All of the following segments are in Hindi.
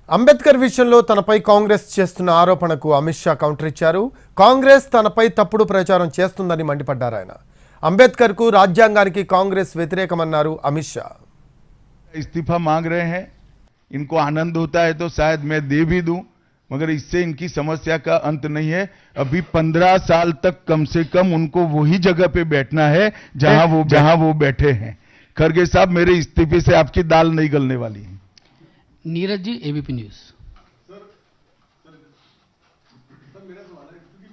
అంబేద్కర్ విషయంలో తనపై కాంగ్రెస్ చేస్తున్న ఆరోపణకు అమిత్ షా కౌంటర్ ఇచ్చారు. కాంగ్రెస్ తనపై తప్పుడు ప్రచారం చేస్తుందని మండిపడ్డారు ఆయన. అంబేద్కర్కు రాజ్యాంగానికి కాంగ్రెస్ వ్యతిరేకమన్నారు అమిత్ షా. इस्तीफा मांग रहे हैं, इनको आनंद होता है तो शायद मैं दे भी दूं, मगर इससे इनकी समस्या का अंत नहीं है। अभी 15 साल तक कम से कम उनको वही जगह पे बैठना है जहां वो बैठे हैं। खरगे साहब, मेरे इस्तीफे से आपकी दाल नहीं गलने वाली है। Neeraj ji, ABP news. मेरा सवाल है क्योंकि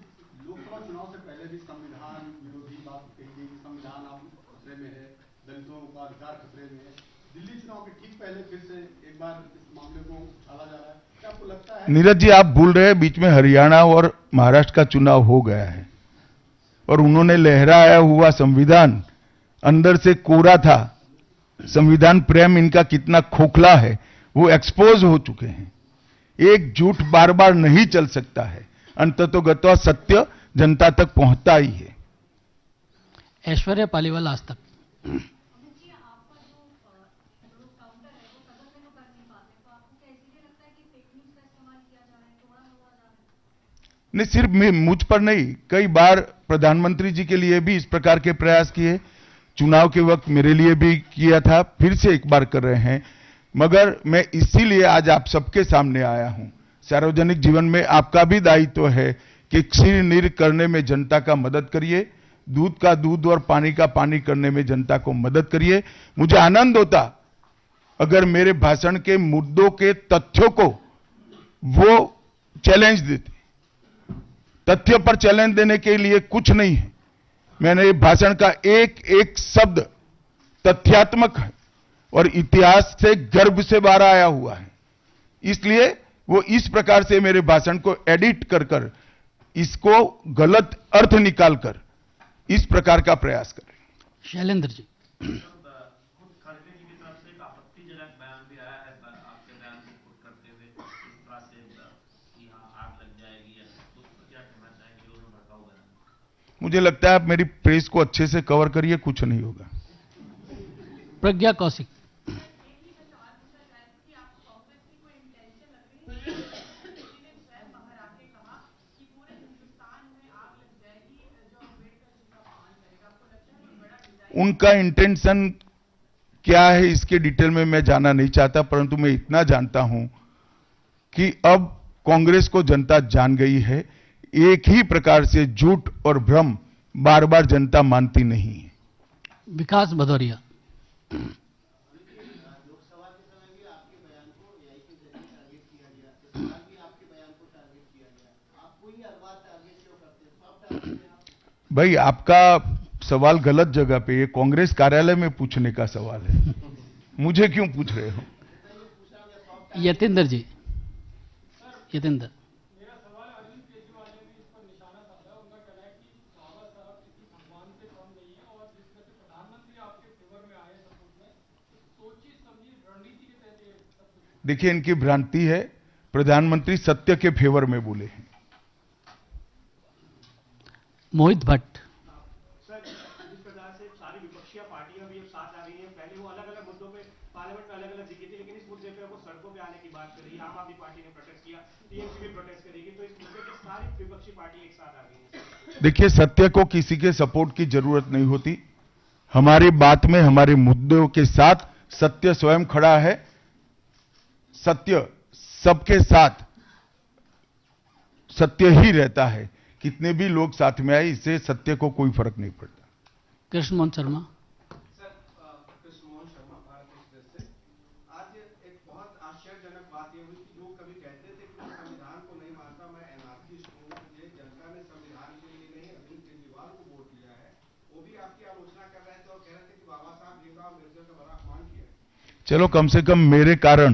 लोकसभा चुनाव से पहले भी संविधान विरोधी बात कही गई, संविधान आप खतरे में है, दलितों का अधिकार खतरे में है। दिल्ली चुनाव के ठीक पहले फिर से एक बार इस मामले को उछाला जा रहा है, क्या आपको लगता है? नीरज जी, आप भूल रहे हैं, बीच में हरियाणा और महाराष्ट्र का चुनाव हो गया है और उन्होंने लहराया हुआ संविधान अंदर से कोरा था। संविधान प्रेम इनका कितना खोखला है वो एक्सपोज हो चुके हैं। एक झूठ बार बार नहीं चल सकता है, अंततोगत्वा सत्य जनता तक पहुंचता ही है। ऐश्वर्या पालीवाल, आज तक। नहीं, सिर्फ मुझ पर नहीं, कई बार प्रधानमंत्री जी के लिए भी इस प्रकार के प्रयास किए, चुनाव के वक्त मेरे लिए भी किया था, फिर से एक बार कर रहे हैं। मगर मैं इसीलिए आज आप सबके सामने आया हूं। सार्वजनिक जीवन में आपका भी दायित्व है कि क्षीर नीर करने में जनता का मदद करिए, दूध का दूध और पानी का पानी करने में जनता को मदद करिए। मुझे आनंद होता अगर मेरे भाषण के मुद्दों के तथ्यों को वो चैलेंज देते। तथ्य पर चैलेंज देने के लिए कुछ नहीं है। मैंने भाषण का एक एक शब्द तथ्यात्मक है और इतिहास से गर्भ से बाहर आया हुआ है, इसलिए वो इस प्रकार से मेरे भाषण को एडिट कर कर इसको गलत अर्थ निकालकर इस प्रकार का प्रयास कर रहे हैं। शैलेंद्र जी, खड़गे जी की तरफ से एक आपत्तिजनक बयान भी आया है आपके बयान को कोट करते हुए, इस तरह से कि यहाँ आग लग जाएगी, या उस पर क्या कहना चाहेंगे जो उन्होंने भड़काऊ बयान? मुझे लगता है आप मेरी प्रेस को अच्छे से कवर करिए, कुछ नहीं होगा। प्रज्ञा कौशिक। उनका इंटेंशन क्या है इसके डिटेल में मैं जाना नहीं चाहता, परंतु मैं इतना जानता हूं कि अब कांग्रेस को जनता जान गई है। एक ही प्रकार से झूठ और भ्रम बार बार जनता मानती नहीं है। विकास भदौरिया। लोकसभा के समय भी आपके बयान को एआई के जरिए टारगेट किया गया, इस बार भी आपके बयान को टारगेट किया गया। आपको ही हर बार टारगेट क्यों करते हैं? सब टारगेट हैं आप। भाई, आपका सवाल गलत जगह पे, ये कांग्रेस कार्यालय में पूछने का सवाल है, मुझे क्यों पूछ रहे हो? यतेंद्र जी, यतेंद्र। मेरा सवाल अरविंद केजरीवाल ने भी इस पर निशाना साधा। उनका कहना है कि बाबा साहब किसी भगवान से कम नहीं है और जिस तरह से प्रधानमंत्री आपके फेवर में आए सपोर्ट में, सोची समझी रणनीति के तहत ये सब कुछ। देखिए, इनकी भ्रांति है, प्रधानमंत्री सत्य के फेवर में बोले हैं। मोहित भट्ट। जिस प्रकार से सारी विपक्षी पार्टियां भी अब साथ आ रही हैं, पहले वो अलग अलग मुद्दों पे पार्लियामेंट में अलग अलग दिखी थी, लेकिन इस मुद्दे पे वो सड़कों पे आने की बात कर रही है। आम आदमी पार्टी ने प्रोटेस्ट किया, टीएमसी भी प्रोटेस्ट करेगी, तो इस मुद्दे पे सारी विपक्षी पार्टी एक साथ आ गई है। देखिए, सत्य को किसी के सपोर्ट की जरूरत नहीं होती। हमारी बात में, हमारे मुद्दों के साथ सत्य स्वयं खड़ा है। सत्य सबके साथ सत्य ही रहता है। कितने भी लोग साथ में आए, इससे सत्य को कोई फर्क नहीं पड़ता। कृष्ण मोहन शर्मा। कृष्ण मोहन शर्मा, भारत एक्सप्रेस से। आज एक बहुत आश्चर्यजनक बात यह हुई कि लोग कभी कहते थे कि मैं संविधान को नहीं मानता, मैं एनार्किस्ट हूँ, मुझे जनता ने संविधान के लिए नहीं अरविंद केजरीवाल को वोट दिया है, वो भी आपकी आलोचना कर रहे थे और कह रहे थे कि बाबा साहब भीमराव अम्बेडकर का बड़ा अपमान किया। चलो, कम से कम मेरे कारण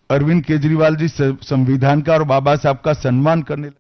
अरविंद केजरीवाल जी संविधान का और बाबा साहब का सम्मान करने लगे।